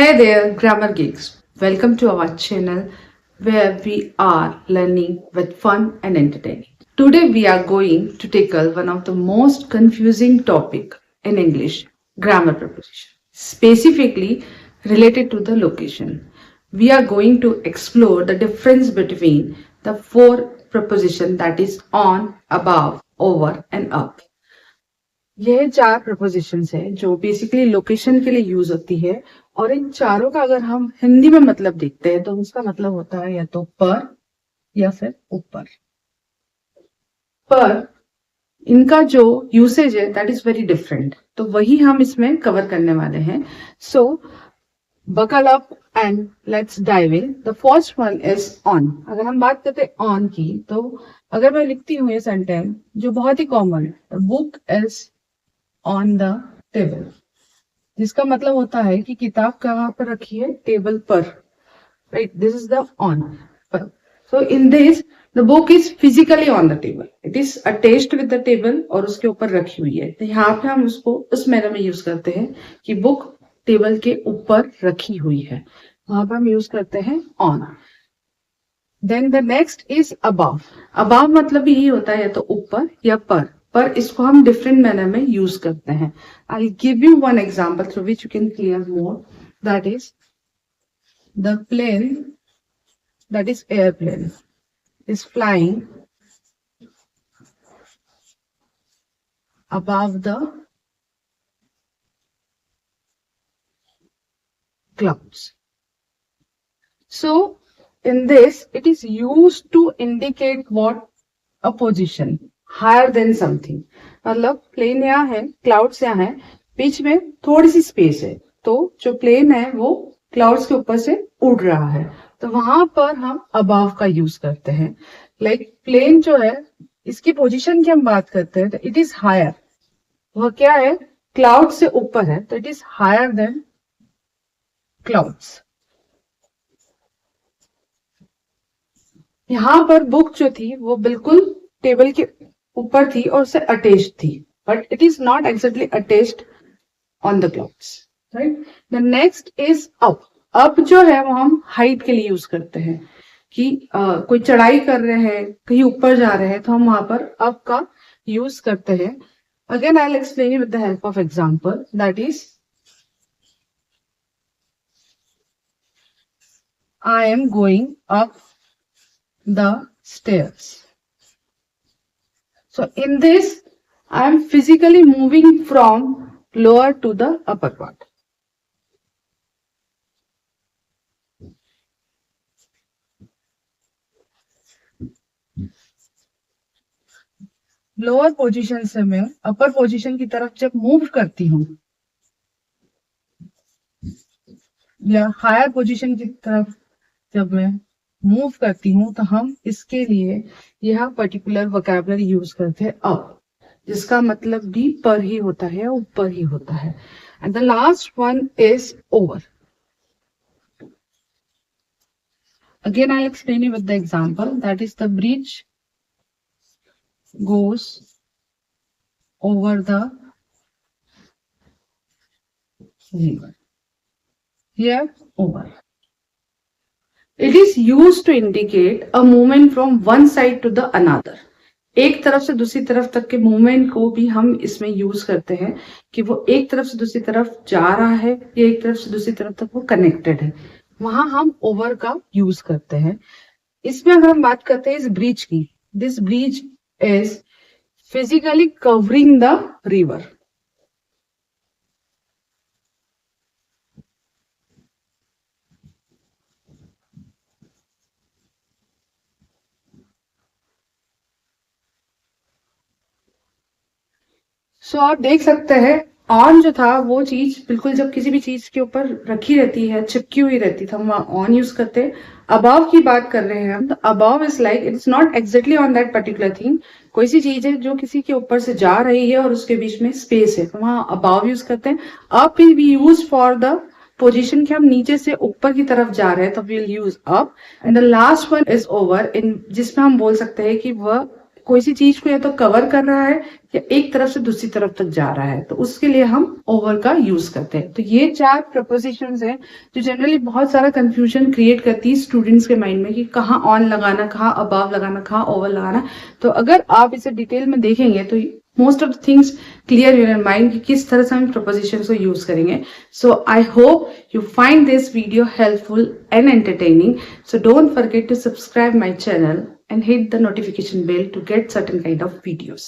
Hey there, Grammar Geeks. Welcome to our channel where we are learning with fun and entertaining. Today we are going to tackle one of the most confusing topic in English, grammar preposition, specifically related to the location. We are going to explore the difference between the four preposition that is on, above, over and up. यह चार propositions है जो basically location के लिए use होती है और इन चारों का अगर हम हिंदी में मतलब देखते हैं तो उसका मतलब होता है या तो पर या फिर ऊपर। पर इनका जो यूसेज है दैट इज वेरी डिफरेंट, तो वही हम इसमें कवर करने वाले हैं। So buckle up and let's dive in. The first one is on. अगर हम बात करते हैं ऑन की, तो अगर मैं लिखती हूँ ये सेंटेंस जो बहुत ही कॉमन है, the book is on the table, जिसका मतलब होता है कि किताब कहाँ पर रखी है, टेबल पर, right. This is the on पर। So in this the book is physically on the table, it is attached with the table और उसके ऊपर रखी हुई है। तो यहाँ पे हम उसको उस मैनर में यूज करते हैं कि बुक टेबल के ऊपर रखी हुई है, वहां पर हम यूज करते हैं on. Then the next is above. Above मतलब यही होता है या तो ऊपर या पर इसको हम डिफरेंट मैनर में यूज करते हैं। I give you one example through which you can clear more, that is the plane, that is airplane, is flying above the clouds. So in this it is used to indicate what? A position higher than something. मतलब plane यहाँ है, clouds यहाँ है, बीच में थोड़ी सी space है, तो जो प्लेन है वो क्लाउड्स के ऊपर से उड़ रहा है, तो वहां पर हम अबाव का यूज करते हैं। लाइक प्लेन जो है, इसकी पोजीशन की हम बात करते हैं तो इट इज हायर, वह क्या है, क्लाउड से ऊपर है, तो it is higher than clouds. यहां पर बुक जो थी वो बिल्कुल टेबल के ऊपर थी और उससे अटैच्ड थी, but it is not exactly attached on the clouds, right. The next is up. Up जो है वो हम हाइट के लिए यूज करते हैं कि कोई चढ़ाई कर रहे हैं, कहीं ऊपर जा रहे हैं, तो हम वहां पर अप का यूज करते हैं। Again I will explain with the help of example, that is I am going up the stairs. So in this I am physically moving from lower to the upper part. Lower position से मैं अपर position की तरफ जब move करती हूँ या higher position की तरफ जब मैं मूव करती हूं, तो हम इसके लिए यह पर्टिकुलर वोकैबुलरी यूज करते हैं अप, जिसका मतलब भी पर ही होता है, ऊपर ही होता है। And the last one is over. Again I explain you with the example, that is the bridge goes over the river. Here over, it is used to indicate a movement from one side to the another. एक तरफ से दूसरी तरफ तक के movement को भी हम इसमें यूज करते हैं कि वो एक तरफ से दूसरी तरफ जा रहा है या एक तरफ से दूसरी तरफ तक वो कनेक्टेड है, वहां हम ओवर का यूज करते हैं। इसमें अगर हम बात करते हैं इस ब्रिज की, this bridge is physically covering the river. सो आप देख सकते हैं ऑन जो था वो चीज बिल्कुल जब किसी भी चीज के ऊपर रखी रहती है, चिपकी हुई रहती है, तो हम वहां ऑन यूज करते हैं। अबाव की बात कर रहे हैं हम, तो above is like it's not exactly on that particular thing. कोई सी चीज है जो किसी के ऊपर से जा रही है और उसके बीच में स्पेस है, तो वहां अबाव यूज करते हैं। Up is we use for the position के हम नीचे से ऊपर की तरफ जा रहे हैं, तो we will use up. And the last one is over, इन जिसमें हम बोल सकते हैं कि वह कोई सी चीज को या तो कवर कर रहा है या एक तरफ से दूसरी तरफ तक जा रहा है, तो उसके लिए हम ओवर का यूज करते हैं। तो ये 4 प्रपोजिशंस हैं जो जनरली बहुत सारा कंफ्यूजन क्रिएट करती है स्टूडेंट्स के माइंड में कि कहाँ ऑन लगाना, कहाँ अबव लगाना, कहाँ ओवर लगाना। तो अगर आप इसे डिटेल में देखेंगे तो most of the things clear in your mind कि किस तरह से हम प्रपोजिशंस को यूज करेंगे। So I hope you find this video helpful and entertaining. So don't forget to subscribe my channel and hit the notification bell to get certain kind of videos.